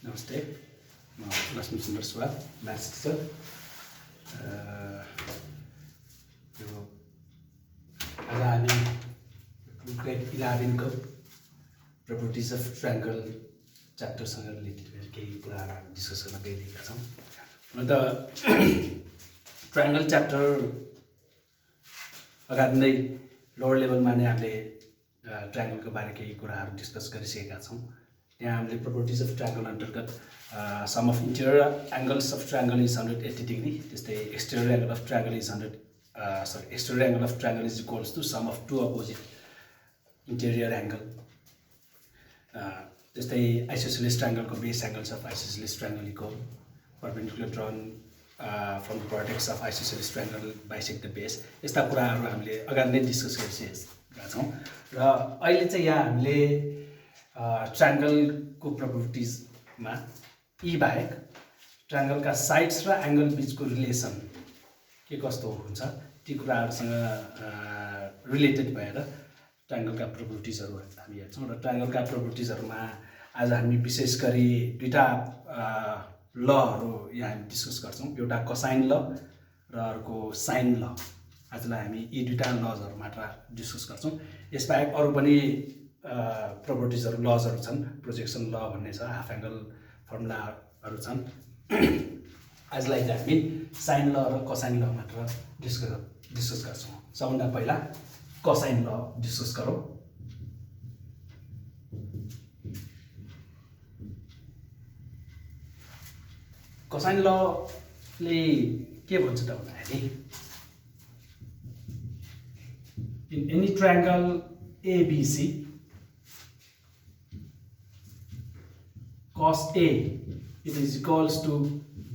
नमस्ते, म लक्ष्मी सुन्दर सुवाल, म्याथ्स टिचर। आज हामी ग्रेड 11 को प्रपर्टिज अफ ट्रायंगल च्याप्टरसँग रिलेटेड केही कुराहरू डिस्कस गर्न गइरहेका छौँ। अन्त ट्रायंगल च्याप्टर अगाडि नै लोवर लेभलमा नै हामीले ट्रायंगलको बारे केही कुराहरू डिस्कस गरिसकेका छौँ। त्यहाँ हामीले प्रपर्टिज अफ ट्रायंगल अन्तर्गत sum of interior angles of triangle is 180 degree, त्यस्तै exterior angle of triangle is exterior angle of triangle is equals to sum of two opposite interior angle, त्यस्तै आइसोसेलेस ट्रायंगलको base angles of isosceles triangle equal, perpendicular drawn from the vertex of isosceles triangle bisect the base. यस्ता कुराहरू हामीले अगाडि नै discuss गरिसकेका छौँ र अहिले चाहिँ यहाँ हामीले ट्रायंगलको प्रपर्टिजमा यी बाहेक ट्रायंगलका साइड्स र एंगल बीचको रिलेसन के कस्तो हुन्छ ती कुराहरूसँग रिलेटेड भएर ट्रायंगलका प्रपर्टिजहरू हामी हेर्छौँ। र ट्रायंगलका प्रपर्टिजहरूमा आज हामी विशेष गरी दुईटा लहरू यहाँ हामी डिस्कस गर्छौँ। एउटा कोसाइन ल र अर्को साइन ल। आजलाई हामी यी दुईटा लजहरू मात्र डिस्कस गर्छौँ। यसबाहेक अरू पनि प्रपर्टिजहरू लजहरू छन्। प्रोजेक्सन ल भन्ने छ, हाफ एंगल फर्मुलाहरू छन्। आजलाई चाहिँ हामी साइन ल र कोसाइन ल मात्र डिस्कस गर्छौँ। सबभन्दा पहिला कोसाइन ल डिस्कस गरौँ। कोसाइन लले के भन्छ त भन्दाखेरि in any triangle ABC cos A it is equals to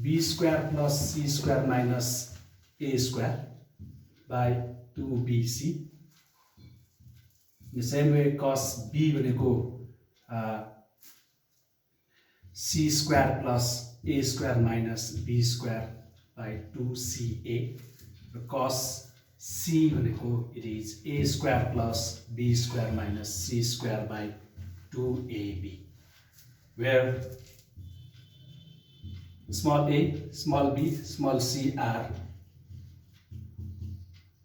B square plus C square minus A square by 2BC. In the same way cos B भनेको C square plus A square minus B square by 2CA. Cos C भनेको it is A square plus B square minus C square by 2AB, where small a, small b, small c are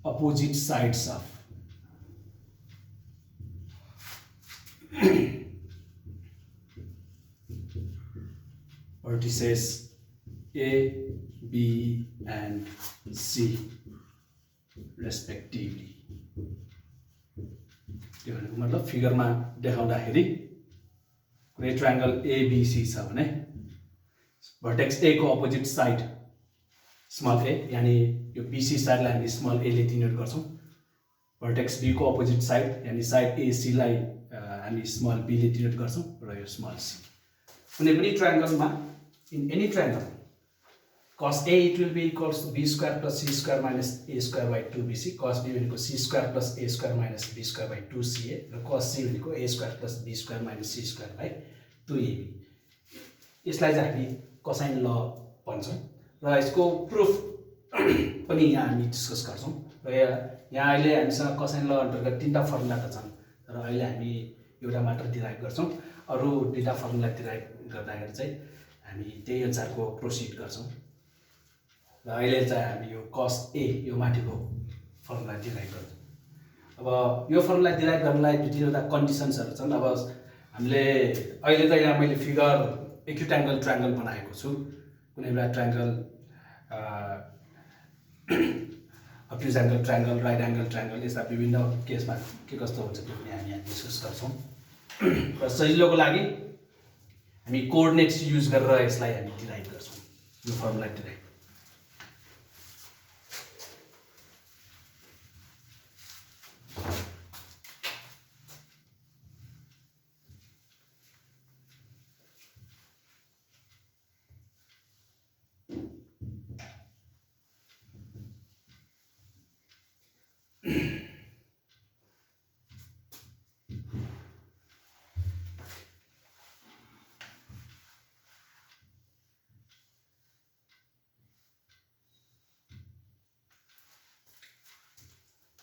opposite sides of vertices A, B and C respectively. त्यो भनेको मतलब फिगरमा देखाउँदाखेरि कुनै triangle ABC छ भने vertex A को opposite side small a, यानी यो BC साइडलाई हामी स्मल a ले डिनोट गर्छौँ। भर्टेक्स B को अपोजिट साइड यानी साइड AC लाई हामी स्मल b ले डिनोट गर्छौँ र यो स्मल c। कुनै पनि ट्रायंगलमा in any triangle cos A it will be equals to B square plus C square minus A square by 2BC. cos B भनेको C square plus A square minus B square by 2CA र cos C भनेको A square plus B square minus C square by 2AB। यसलाई चाहिँ हामी cosine ल भन्छौँ र यसको प्रुफ पनि यहाँ हामी डिस्कस गर्छौँ। र यहाँ अहिले हामीसँग कोसाइन ल अन्तर्गत तीनटा फर्मुला त छन् र अहिले हामी एउटा मात्र डिराइभ गर्छौँ। अरू दुईटा फर्मुला डिराइभ गर्दाखेरि चाहिँ हामी त्यही अनुसारको प्रोसिड गर्छौँ। र अहिले चाहिँ हामी यो cos A यो माथिको फर्मुला डिराइभ गर्छौँ। अब यो फर्मुला डिराइभ गर्नलाई दुई तीनवटा कन्डिसन्सहरू छन्। अब हामीले अहिले त यहाँ मैले फिगर एक्युट एंगल ट्रायंगल बनाएको छु। कुनै बेला triangle obtuse angle triangle, right angle triangle, यस्ता विभिन्न केसमा के कस्तो हुन्छ त्यो पनि हामी यहाँ डिस्कस गर्छौँ। र सजिलोको लागि हामी कोअर्डिनेट्स युज गरेर यसलाई हामी डिराइभ गर्छौँ, यो फर्मुला डिराइभ।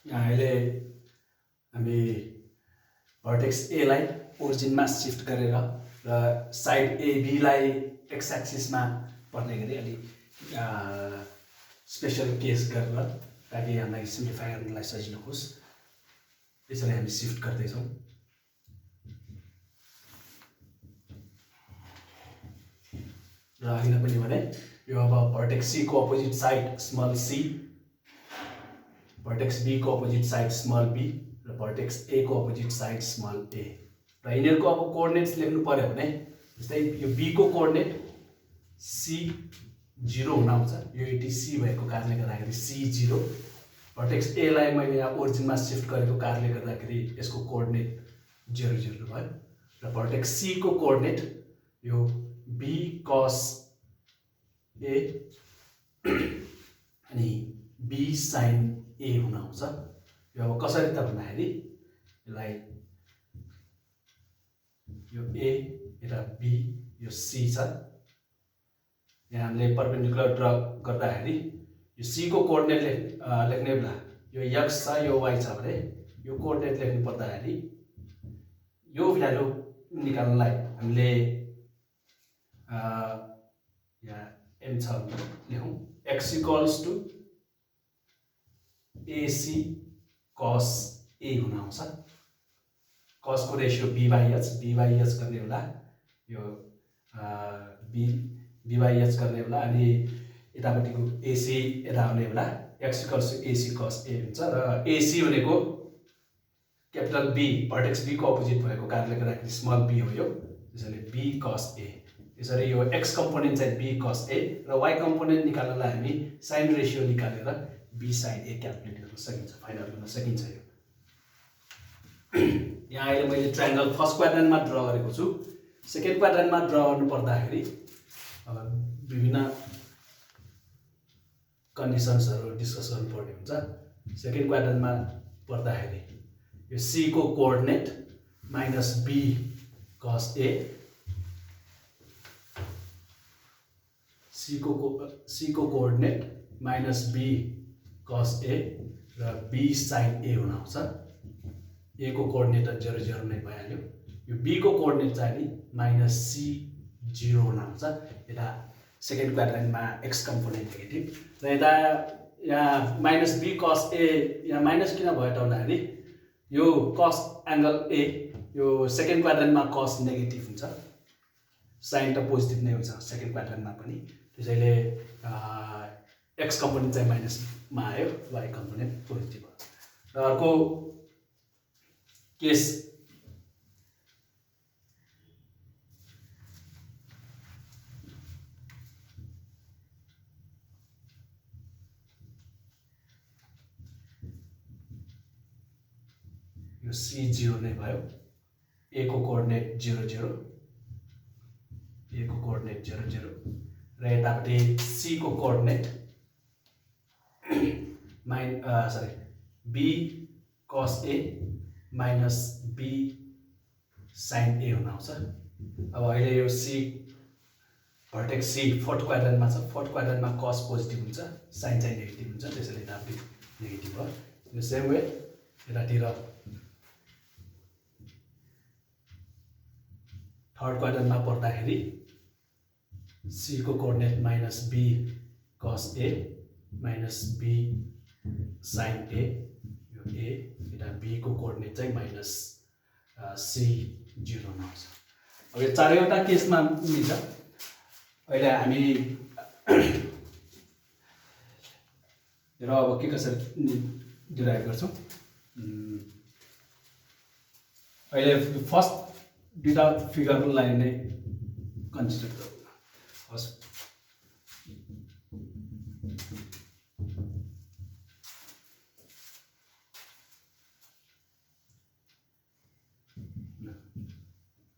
यहाँ अहिले हामी भर्टेक्स A लाई ओरिजिनमा शिफ्ट गरेर र साइड एबीलाई एक्स एक्सिसमा पर्ने गरी अलि स्पेसल केस गरेर ताकि हामीलाई सिम्प्लिफाई गर्नलाई सजिलो होस् त्यसरी हामी सिफ्ट गर्दैछौँ। र अघि नै पनि भने यो अब भर्टेक्स सी को opposite side small C, vertex B को अपोजिट साइड स्मल बी र भर्टेक्स ए को अपोजिट साइड स्मल ए। र यिनीहरूको अब कोअर्डिनेट्स लेख्नु पर्यो भने जस्तै यो बी को कोअर्डिनेट सी 0 हुन आउँछ, यो युनिटी सी भएको कारणले गर्दाखेरि सी 0। भर्टेक्स ए लाई मैले यहाँ ओरिजिनमा सिफ्ट गरेको कारणले गर्दाखेरि यसको कोअर्डिनेट 0 0 भयो। र भर्टेक्स सी को कोअर्डिनेट यो बी कस ए अनि बी साइन ए हुन आउँछ। यो अब कसरी त भन्दाखेरि यसलाई यो ए र बी यो सी छ, यहाँ हामीले परपेन्डिकुलर ड्र गर्दाखेरि यो सी को कोअर्डिनेट लेख्ने बेला यो एक्स छ यो वाई छ भने यो कोअर्डिनेट लेख्नु पर्दाखेरि यो भ्यालु निकाल्नलाई हामीले यहाँ एम छ लेखौँ एक्स इक्वल्स टु एसी कस ए हुन आउँछ। कस को रेसियो बी बाई एच गर्ने बेला यो बी बाई एच गर्ने बेला अनि यतापट्टिको एसी यता आउने बेला एक्स इक्वल्स टु एसी कस ए हुन्छ। र एसी भनेको क्यापिटल बी भर्टेक्स बी को अपोजिट भएको कारणले गर्दाखेरि स्मल बी हो यो, त्यसैले बी कस ए। यसरी यो एक्स कम्पोनेन्ट चाहिँ बी कस ए र वाई कम्पोनेन्ट निकाल्नलाई हामी साइन रेसियो निकालेर बी साइन ए क्याल्कुलेट गर्न सकिन्छ, फाइन्ड आउट गर्न सकिन्छ। यो यहाँ अहिले मैले ट्रायंगल फर्स्ट क्वाड्रेन्टमा ड्र गरेको छु। सेकेन्ड क्वाड्रेन्टमा ड्र गर्नु पर्दाखेरि विभिन्न कन्डिसन्सहरु डिस्कस गर्नुपर्ने हुन्छ। सेकेन्ड क्वाड्रेन्टमा पर्दाखेरि यो सी को कोअर्डिनेट माइनस बी कस ए, सी को कोअर्डिनेट माइनस बी कस ए र बी साइन ए हुन आउँछ। ए को कोअर्डिनेट 0 0 नै भइहाल्यो। यो बी को कोअर्डिनेट चाहिँ नि माइनस सी 0 हुन आउँछ। यता सेकेन्ड क्वाड्रेन्टमा एक्स कम्पोनेन्ट नेगेटिभ र यता यहाँ माइनस बी कस ए, यहाँ माइनस किन भयो त भन्दाखेरि यो कस एंगल ए यो सेकेन्ड क्वाड्रेन्टमा कस नेगेटिभ हुन्छ, साइन त पोजिटिभ नै हुन्छ सेकेन्ड क्वाड्रेन्टमा पनि, त्यसैले एक्स कम्पोनेन्ट चाहिँ माइनसमा आयो, वाई कम्पोनेन्ट पोजिटिभ भयो। र अर्को केस यो सी 0 नै भयो, ए को कोअर्डिनेट 0 0, ए को कोअर्डिनेट 0 0 र यतापट्टि सी को कोअर्डिनेट बी कस ए माइनस बी साइन ए हुन आउँछ। अब अहिले यो सी भर्टेक्स सी फोर्थ क्वाड्रेन्टमा छ, फोर्थ क्वाड्रेन्टमा कस पोजिटिभ हुन्छ, साइन चाहिँ नेगेटिभ हुन्छ, त्यसैले यतापट्टि नेगेटिभ भयो। यो सेम वे यतातिर थर्ड क्वाड्रेन्टमा पर्दाखेरि सी को कोअर्डिनेट माइनस बी कस ए माइनस बी साइन ए, यो ए यता बी को कोअर्डिनेट चाहिँ माइनस सी 0 हुन आउँछ। अब यो चारैवटा केसमा मिल्छ। अहिले हामी र अब के कसरी डिराइभ गर्छौँ, अहिले फर्स्ट दुईटा फिगरलाई नै कन्सिडर गरौँ।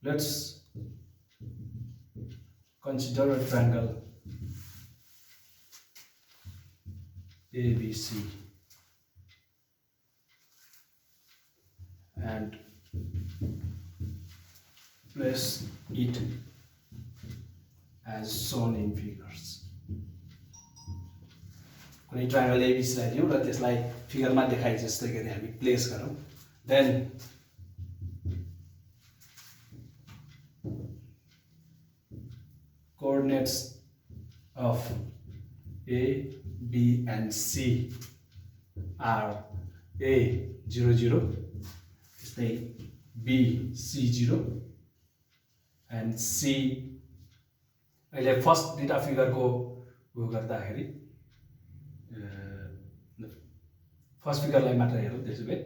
Let's consider a triangle ABC and place it as shown in figures. कुनै ट्रायंगल ABC लाई लियौं र त्यसलाई फिगरमा देखाए जस्तै गरी हामी प्लेस गरौँ। Then coordinates of A, B and C are A 0 0 त्यस्तै B C 0 and C अहिले फर्स्ट दुईटा फिगरको उयो गर्दाखेरि फर्स्ट फिगरलाई मात्र हेरौँ त्यसो भए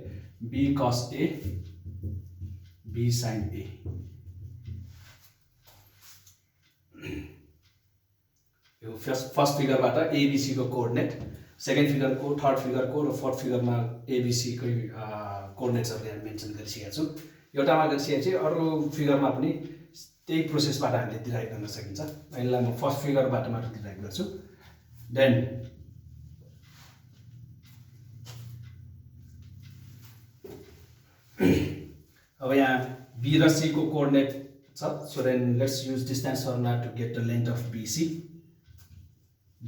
B cos A B sin A यो फर्स्ट फिगरबाट ABC को कोअर्डिनेट सेकेन्ड फिगरको थर्ड फिगरको र फोर्थ फिगरमा ABC कै कोअर्डिनेट्सहरु यहाँ मेन्सन गरिसकेका छु एउटामा गरिसकेको छु अरु फिगरमा पनि त्यही प्रोसेसबाट हामीले डिराइभ गर्न सकिन्छ अहिले म फर्स्ट फिगरबाट मात्र डिराइभ गर्छु देन अब यहाँ B र C को कोअर्डिनेट छ so then let's use distance formula to get the length of BC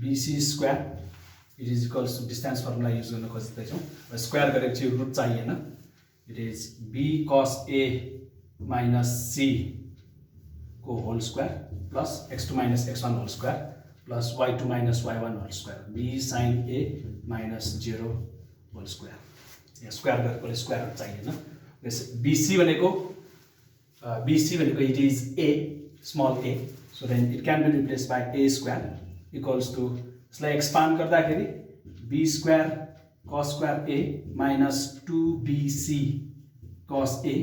BC square it is equals to distance formula use गर्न खोज्दैछौँ र स्क्वायर गरेको चाहिँ रुट चाहिएन it is B cos A minus C को whole square plus x2 minus x1 whole square plus y2 minus y1 whole square B sin A minus 0 whole square यहाँ square गरेकोले square root चाहिएन BC भनेको it is A small a so then it can be replaced by A square equals to यसलाई expand गर्दाखेरि B square cos square A minus 2BC cos A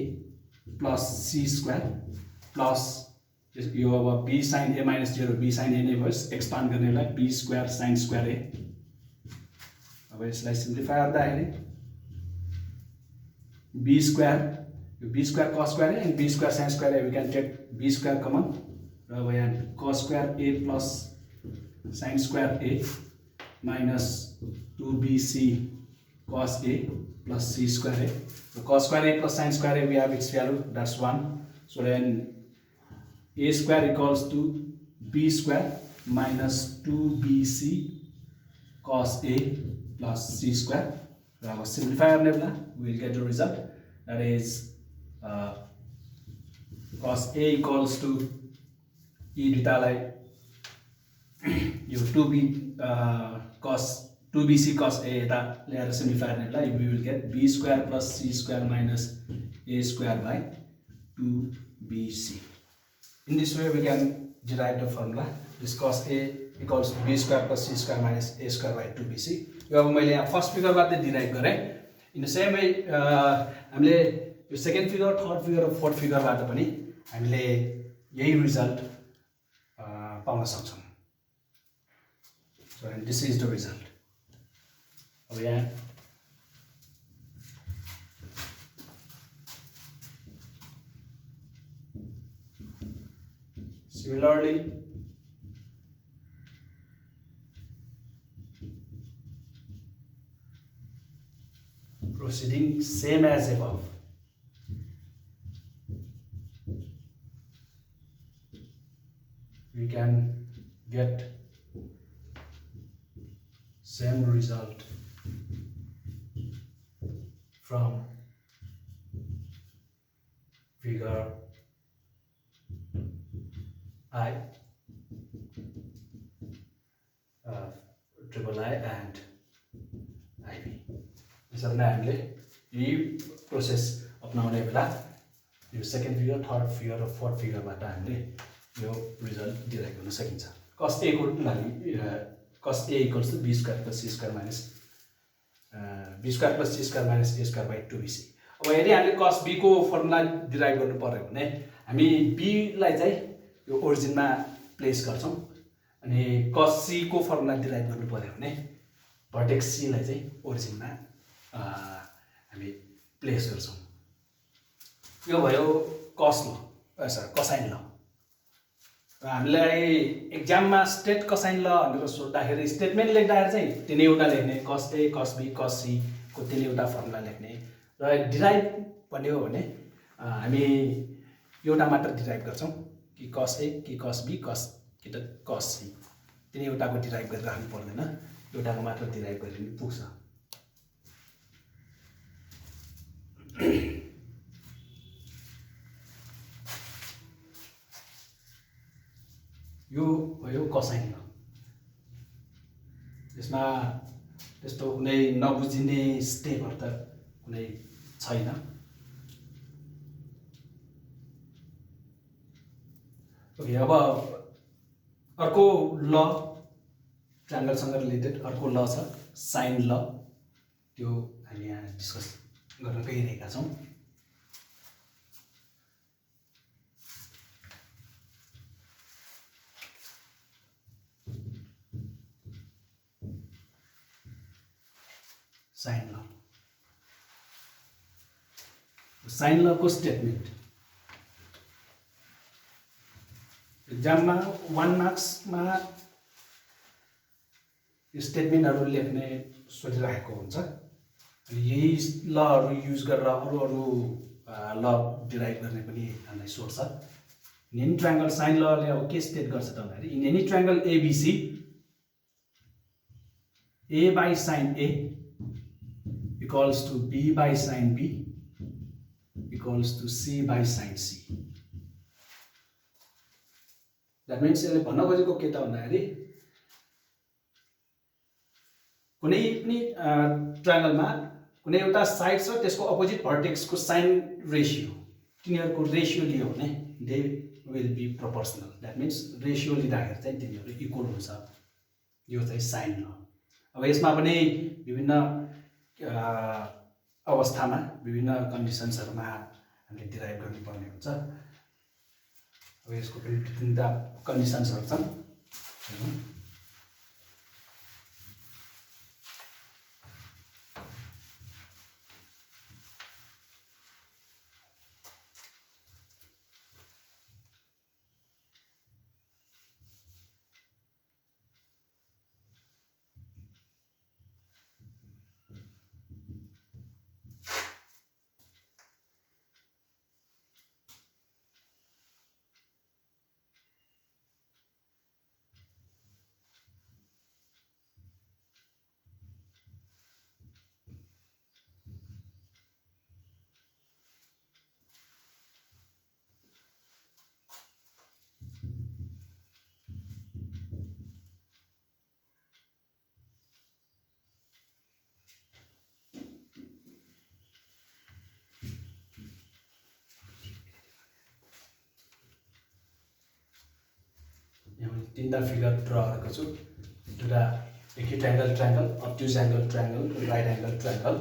plus C square plus यो अब B sin A minus 0 B sin A नै भयो expand गर्नेलाई B square sin square A अब यसलाई simplify गर्दाखेरि B square B square cos square A and B square sin square A we can take B square common र अब यहाँ cos square A plus sin square A minus 2BC cos A plus C square A. So cos square A plus sin square A we have its value that's 1. So then A square equals to B square minus 2BC cos A plus C square. So our simplifier we will get the result that is cos A equals to E beta like you 2BC cos A that layer simplifier we will get B square plus C square minus A square by 2BC. In this way we can derive the formula this cos A equals to B square plus C square minus A square by 2BC. यो अब मैले यहाँ first फिगरबाट derive गरे in the same way हामीले यो second figure third figure र fourth फिगरबाट पनि हामीले यही रिजल्ट पाउन सक्छौं so and this is the result अब यहाँ similarly proceeding same as above we can get same result from figure I triple I and IB यसरी नै हामीले यही प्रोसेस अपनाउने बेला यो सेकेन्ड फिगर थर्ड फिगर र फोर्थ फिगरबाट हामीले यो रिजल्ट डिराइभ गर्न सकिन्छ cos A को लागि cos A equals to B square plus C square minus B square plus C square minus A square by 2BC. अब यदि हामीले cos B को फर्मुला डिराइभ गर्नु पर्यो भने हामी B लाई चाहिँ यो ओरिजिनमा प्लेस गर्छौं अनि cos C को फर्मुला डिराइभ गर्नु पर्यो भने भर्टेक्स C लाई चाहिँ ओरिजिनमा हामी प्लेस गर्छौं यो भयो cos ल कोसाइन ल र हामीलाई एक्जाममा स्टेट कोसाइन ल भनेर सोध्दाखेरि स्टेटमेन्ट लेख्दाखेरि चाहिँ तिनैवटा लेख्ने cos A cos B cos C को तिनैवटा फर्मुला लेख्ने र डिराइभ भन्यो भने हामी एउटा मात्र डिराइभ गर्छौं कि cos A कि cos B कि त cos C तिनैवटाको डिराइभ गरेर राख्नु पर्दैन एउटाको मात्र डिराइभ गरेर पनि पुग्छ यो भयो कोसाइन ल। यसमा त्यस्तो कुनै नबुझिने स्टेपहरु त कुनै छैन। ओके, अब अर्को ल ट्रायंगलसँग रिलेटेड अर्को ल छ साइन ल। त्यो हामी यहाँ डिस्कस गर्न गइरहेका छौं। साइन ल, साइन ल को स्टेटमेन्ट एक्जाममा 1 मार्क्समा यो स्टेटमेन्टहरु लेख्ने सोचिरहेको हुन्छ। अनि यही लहरु युज गरेर अरु ल डिराइभ गर्ने पनि हामीलाई सोध्छ। इन एनी ट्रायंगल साइन लले अब के स्टेट गर्छ त भन्दाखेरि in any triangle ABC a by sin a equals to b by sin b equals to c by sin c। That means यसले भन्न खोजेको के त भन्दाखेरि कुनै पनि ट्रायंगलमा कुनै एउटा साइड छ त्यसको अपोजिट भर्टेक्सको साइन रेशियो तिनीहरुको रेशियो लियो भने they will be proportional. That means ratio लिँदाखेरि चाहिँ तिनीहरु इक्वल हुन्छ। यो चाहिँ साइन ल। अब यसमा पनि विभिन्न अवस्थामा विभिन्न कन्डिसन्सहरुमा हामीले डिराइभ गर्नुपर्ने हुन्छ। अब यसको पनि तीनटा कन्डिसन्सहरु छन्। तीनटा फिगर ड्रा गरेको छु। एउटा acute angle triangle, obtuse angle triangle, right angle triangle.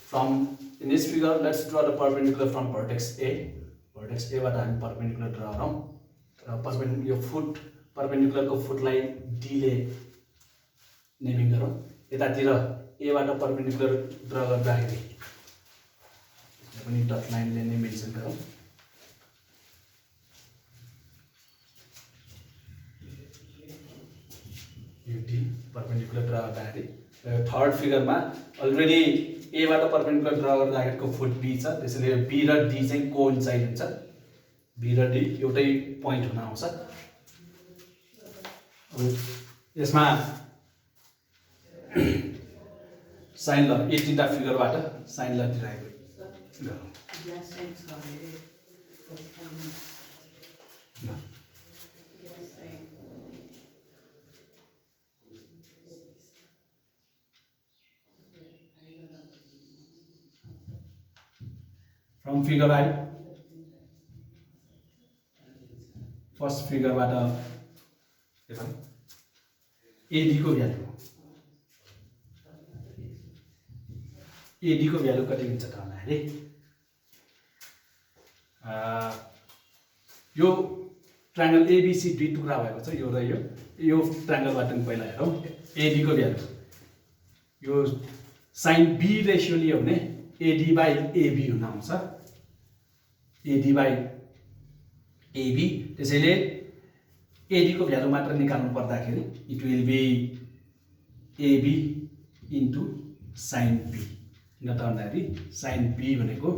From in this figure, let's draw the perpendicular from vertex A. Vertex A बाट हामी perpendicular ड्रा गरौँ। र यो फुट perpendicular को फुटलाई D ले नेमिङ गरौँ। यतातिर A बाट perpendicular ड्रा गर्दाखेरि पनि डट लाइनले नै मेन्सन गरौँ। यो डी परपेंडिकुलर ड्रा गर्दाखेरि थर्ड फिगरमा अलरेडी ए बाट परपेंडिकुलर ड्रा गर्दाखेरिको फुट बी छ। त्यसैले बी र डी चाहिँ कोइन्साइड हुन्छ। बी र डी एउटै पोइन्ट हुन आउँछ। यसमा साइन ल यो तीनटा फिगरबाट साइन ल डिराइभ गरौँ। From figure I, first figure बाट AD को भ्यालु कति हुन्छ त भन्दाखेरि यो ट्रायंगल एबीसी दुई टुक्रा भएको छ। यो र यो ट्रायंगलबाट नि पहिला हेरौँ। एडी को value yo sine B ratio लियो भने एडी बाइ एबी हुन आउँछ। AD by AB. त्यसैले एडी को भ्यालु मात्र निकाल्नु पर्दाखेरि it will be AB into sine B. किन त भन्दाखेरि साइन बी भनेको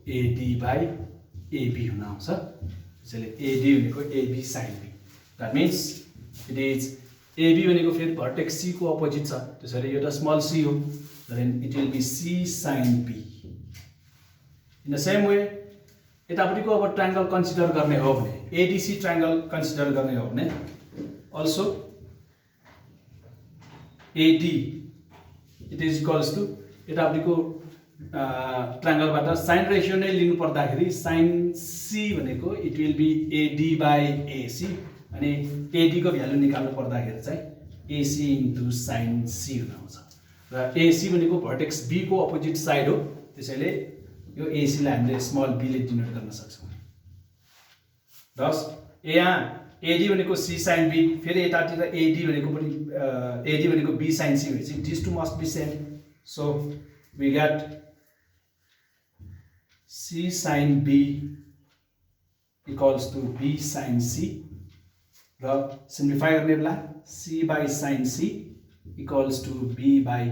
एडी बाइ एबी हुन आउँछ। त्यसैले एडी भनेको AB sine B. That means it is AB भनेको फेरि भर्टेक्स C को अपोजिट छ, त्यसैले यो त स्मल c हो, then it will be C sin B. In the same way यतापट्टिको अब ट्रायंगल कन्सिडर गर्ने हो भने ADC ट्रायंगल कन्सिडर गर्ने हो भने also AD it is equals to यतापट्टिको ट्रायंगलबाट साइन रेशियो नै लिनु पर्दाखेरि sin C भनेको it will be AD by AC अनि AD को भ्यालु निकाल्नु पर्दाखेरि चाहिँ AC into sin C हुन आउँछ र AC भनेको भर्टेक्स B को अपोजिट साइड हो, त्यसैले यो AC लाई हामीले स्मल b ले डिनोट गर्न सक्छौं। थस यहाँ AD भनेको C sin B, फेरि यतातिर AD भनेको पनि AD भनेको B sin C भएपछि these two must be same, so we get C sin B equals to B sin C र सिम्प्लिफाई गर्ने बेला C by sin C equals to B by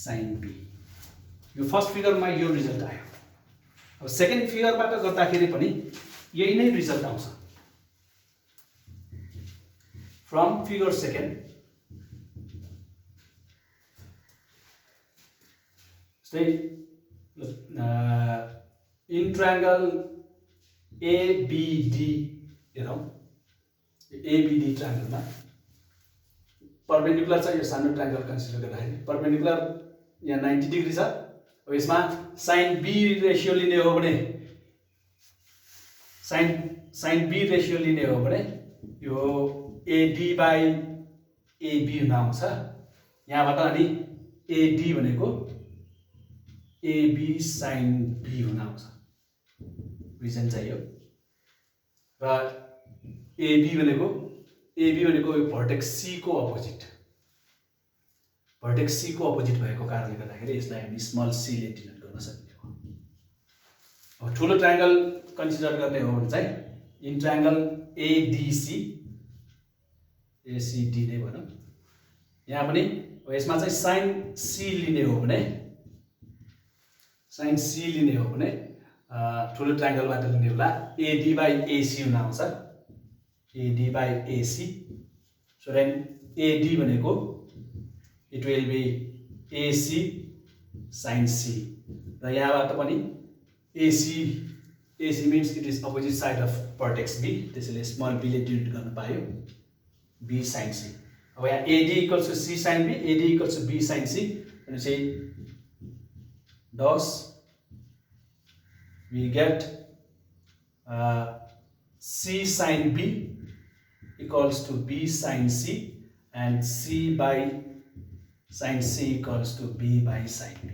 sin B। यो first फिगरमा यो result आयो। अब second फिगरबाट गर्दाखेरि पनि यही नै रिजल्ट आउँछ। From figure second in triangle ABD हेरौँ, ABD ट्रायंगलमा परपेंडिकुलर छ, यो सानो ट्रायंगल कन्सिडर गर्दाखेरि परपेंडिकुलर यहाँ 90 डिग्री छ। अब यसमा sin B रेशियो लिने हो भने sin B रेशियो लिने हो भने यो AD by AB हुन आउँछ। यहाँबाट अनि AD भनेको AB sin B हुन आउँछ, रिजन चाहियो र AB भनेको यो भर्टेक्स C को अपोजिट, भर्टेक्स C को अपोजिट भएको कारणले गर्दाखेरि यसलाई हामी स्मल c ले डिनोट गर्न सक्ने हो। अब ठुलो ट्रायंगल कन्सिडर गर्ने हो भने चाहिँ इन ट्रायंगल ADC ACD नै भनौँ, यहाँ पनि यसमा चाहिँ sin C लिने हो भने ठुलो ट्रायंगलबाट लिने बेला AD by AC हुन आउँछ, AD by AC। So then AD भनेको it will be AC sin C र यहाँबाट पनि AC means it is opposite side of vertex B, त्यसैले स्मल b ले डिनोट गर्न पायो B sin C। अब यहाँ AD equals to C sin B, AD equals to B sin C भनेपछि thus we get C sin B equals to B sin C and C by sin C equals to B by sin B।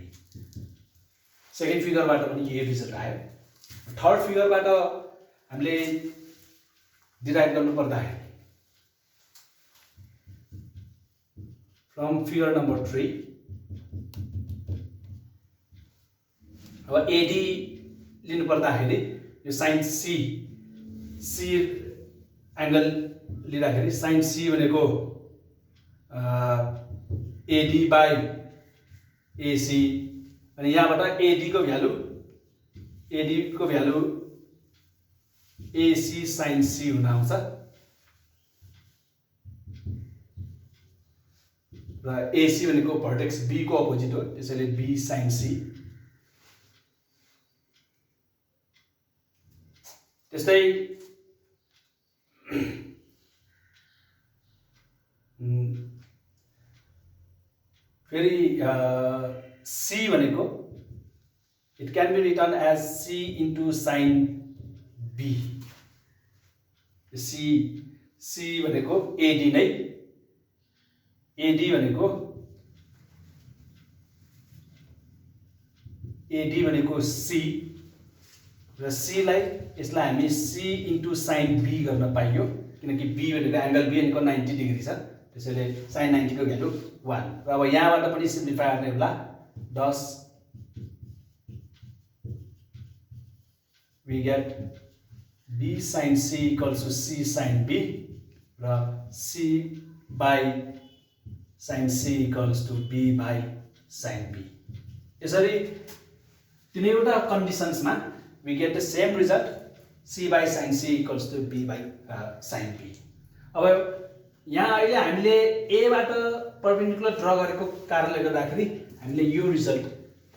Second फिगरबाट पनि यही result आयो। Third फिगरबाट हामीले derive गर्नु पर्दाखेरि from figure number 3 अब AD लिनु पर्दाखेरि यो sin C एंगल लिँदाखेरि sin C भनेको AD by AC अनि यहाँबाट AD को भ्यालु AC sin C हुन आउँछ र AC भनेको भर्टेक्स B को अपोजिट हो, त्यसैले B sin C। त्यस्तै फेरि C भनेको it can be written as C into sin B। C भनेको AD नै, AD भनेको C र C लाई यसलाई हामी C into sin B गर्न पाइयो, किनकि B भनेको एंगल B भनेको 90 डिग्री छ, त्यसैले sin 90 को भ्यालु 1 र अब यहाँबाट पनि सिम्प्लिफाई गर्ने बेला 10 we get B sin C equals to C sin B र C by sin C equals to B by sin B। यसरी तीनैवटा कन्डिसन्समा we get the same result, C by sin C equals to B by sin B। अब यहाँ अहिले हामीले ए बाट perpendicular draw गरेको कारणले गर्दाखेरि हामीले यो रिजल्ट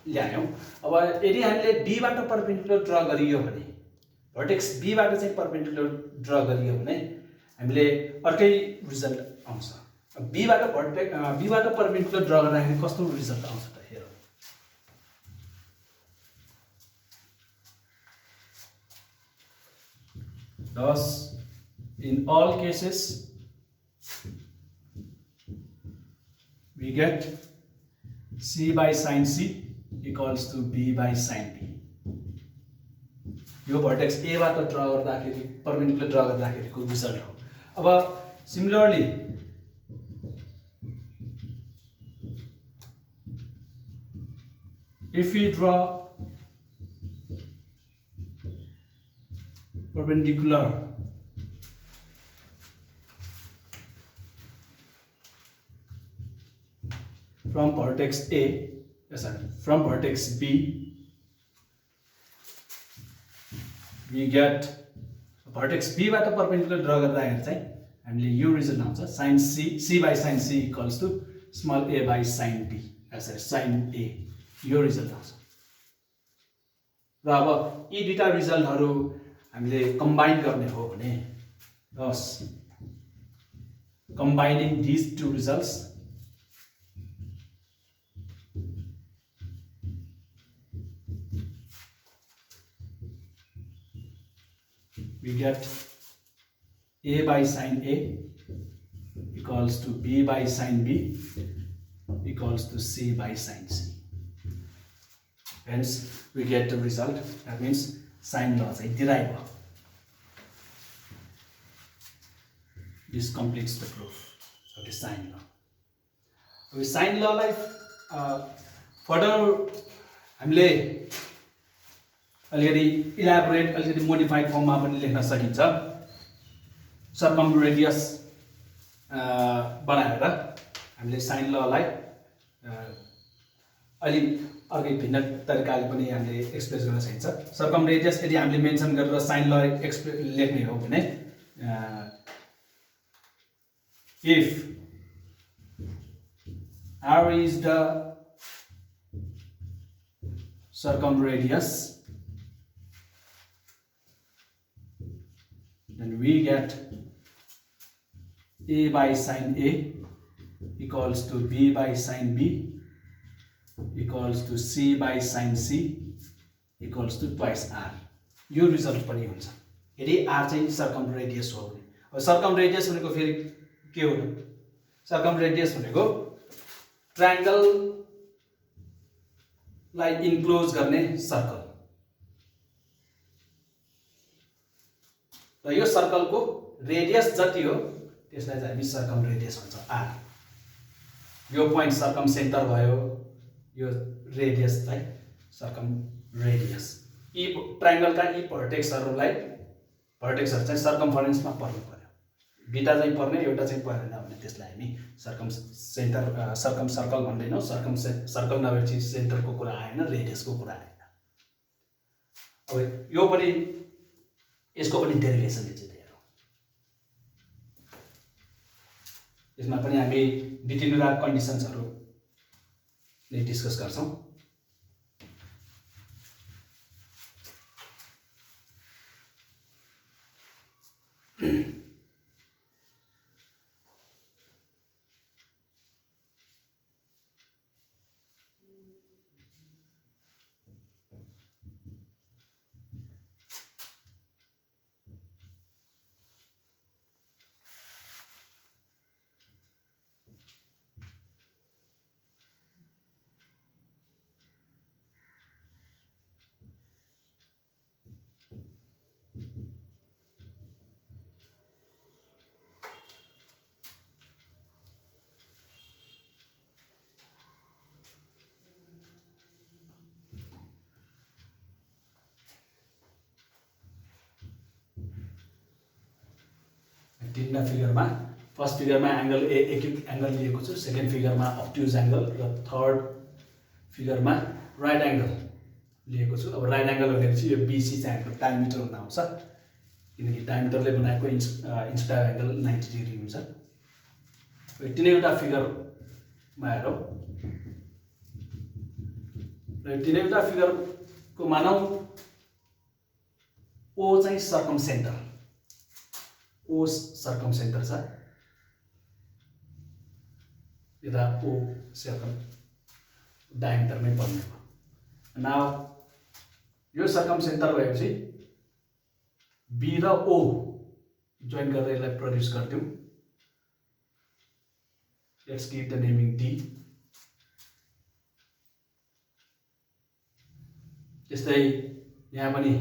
ल्यायौं। अब यदि हामीले डी बाट परपेन्डिकुलर ड्र गरियो भने भर्टेक्स बी बाट चाहिँ परपेन्डिकुलर ड्र गरियो भने हामीले अर्कै रिजल्ट आउँछ। बी बाट परपेन्डिकुलर ड्र गर्दाखेरि कस्तो रिजल्ट आउँछ त हेरौँ। Thus, in all cases, we get C by sin C equals to B by sin B. यो भर्टेक्स ए बाट ड्र गर्दाखेरि परपेन्डिकुलर ड्र गर्दाखेरिको रिजल्ट हो। अब similarly if we draw perpendicular from vertex A, from vertex B, we get vertex B बाट perpendicular draw गर्दाखेरि चाहिँ हामीले यो रिजल्ट आउँछ sin C by sin C equals to small a by sin B, sin A, यो result आउँछ। र अब यी दुईटा रिजल्टहरू हामीले कम्बाइन गर्ने हो भने thus combining these two results we get A by sin A equals to B by sin B equals to C by sin C. Hence we get the result. That means sin law is derived. This completes the proof of the sin law. So sin law like further हामीले अलिकति elaborate अलिकति modified फर्ममा पनि लेख्न सकिन्छ। सर्कमरेडियस बनाएर हामीले sign ललाई अलि अर्कै भिन्न तरिकाले पनि हामीले एक्सप्रेस गर्न सकिन्छ। सर्कमरेडियस यदि हामीले मेन्सन गरेर साइन ल लेख्ने हो भने if R is the circumradius, then we get A by sin A equals to B by sin B equals to C by sin C equals to twice R. यो रिजल्ट पनि हुन्छ यदि R चाहिँ सर्कमरेडियस हो भने। अब सर्कमरेडियस भनेको फेरि के हो त? सर्कमरेडियस भनेको ट्रायंगल लाई इन्क्लोज गर्ने सर्कल र यो सर्कलको रेडियस जति हो त्यसलाई चाहिँ हामी सर्कमरेडियस भन्छ R। यो पोइन्ट सर्कम सेन्टर भयो, यो रेडियस चाहिँ सर्कमरेडियस। यी ट्रायंगलका यी भर्टेक्सहरुलाई भर्टेक्सहरु चाहिँ सर्कमफरेन्समा पर्नु पर्यो। बीटा चाहिँ पर्ने एउटा चाहिँ परेन भने त्यसलाई हामी सर्कम सेन्टर सर्कम सर्कल भन्दैनौं। सर्कम सर्कल नभएपछि सेन्टरको कुरा आएन, रेडियसको कुरा आएन। अब यो पनि यसको पनि डेरिभेसन चाहिँ हेरौँ। यसमा पनि हामी दुई तीनवटा कन्डिसन्सहरु ले डिस्कस गर्छौं। तीनटा फिगरमा फर्स्ट फिगरमा एंगल ए एक्युट एंगल लिएको छु, सेकेन्ड फिगरमा अब्ट्युज एंगल र थर्ड फिगरमा राइट एंगल लिएको छु। अब राइट एंगल भनेपछि यो बीसी चाहिँ हाम्रो डायमिटर हुन आउँछ किनकि डायमिटरले बनाएको इन्च डायमिटर एंगल 90 डिग्री हुन्छ। तिनैवटा फिगरमा हेरौँ र तिनैवटा फिगरको मानौँ ओ चाहिँ सर्कमसेन्टर ओ सर्कमसेन्टर छ यता ओ सर्कम डायमिटरमै पर्ने भयो नाउ यो सर्कमसेन्टर भएपछि बी र ओ जोइन गरेर यसलाई प्रड्युस गर्दियौँ let's give the naming D त्यस्तै यहाँ पनि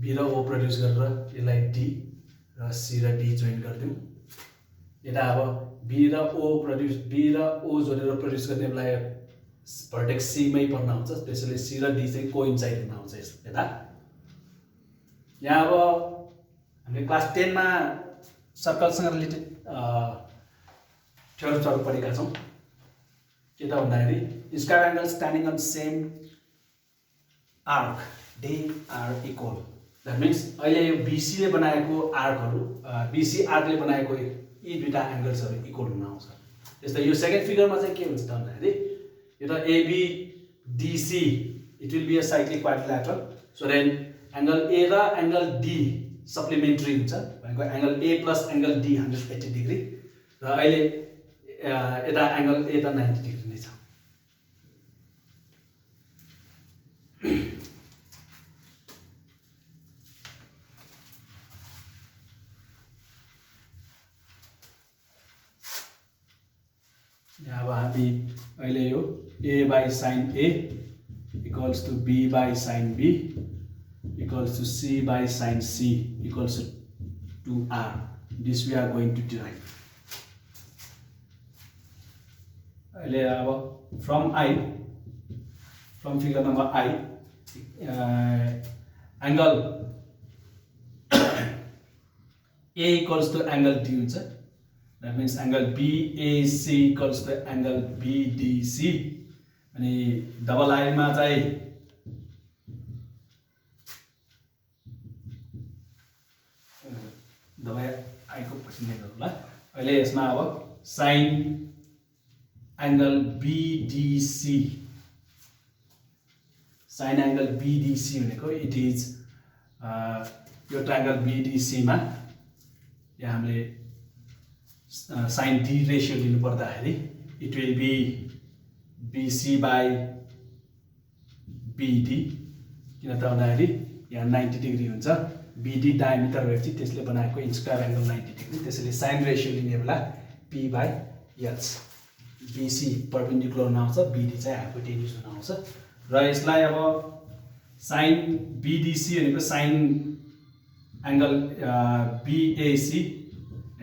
बी र ओ प्रड्युस गरेर यसलाई डी र सी र डी जोइन गरिदिउँ यता अब बी र ओ जोडेर प्रड्युस गर्ने बेला भर्टेक्स सी मै पर्न आउँछ त्यसैले सी र डी चाहिँ कोइन्साइड हुन आउँछ यता यहाँ अब हामीले क्लास 10 मा सर्कलसँग रिलेटेड थ्योरम्सहरु पढेका छौं के त भन्दाखेरि square angle standing on same arc they are equal that means अहिले यो बीसी ले बनाएको आर्कहरु बीसी आर्कले बनाएको यी दुईटा एंगल्सहरु इक्वल हुन आउँछ त्यस्तै यो सेकेन्ड फिगरमा चाहिँ के हुन्छ त भन्दाखेरि यो त AB DC it will be a cyclic quadrilateral so then angle A र एंगल डी सप्लिमेन्ट्री हुन्छ भनेको angle A plus angle D 180 degree र अहिले यता एंगल ए त 90 डिग्री नै छ यहाँ अब हामी अहिले यो a by sin a equals to b by sin b equals to c by sin c equals to 2r. This we are going to derive. अहिले अब from figure number I angle a equals to angle d हुन्छ that means angle BAC equals to angle BDC अनि double line मा चाहिँ दबाई आइको पछि नै गरौँ ल अहिले यसमा अब sin angle BDC sin angle BDC भनेको इट इज यो ट्रायंगल BDC मा यहाँ हामीले sin D रेशियो लिनु पर्दाखेरि it will be BC by BD किन त भन्दाखेरि यहाँ 90 डिग्री हुन्छ BD डायमिटर भएपछि त्यसले बनाएको स्क्वायर एंगल 90 डिग्री त्यसैले sin रेशियो लिने बेला P by H BC perpendicular हुन आउँछ BD चाहिँ हाइपोटेन्युस हुन आउँछ र यसलाई अब sin BDC भनेको sin एंगल BAC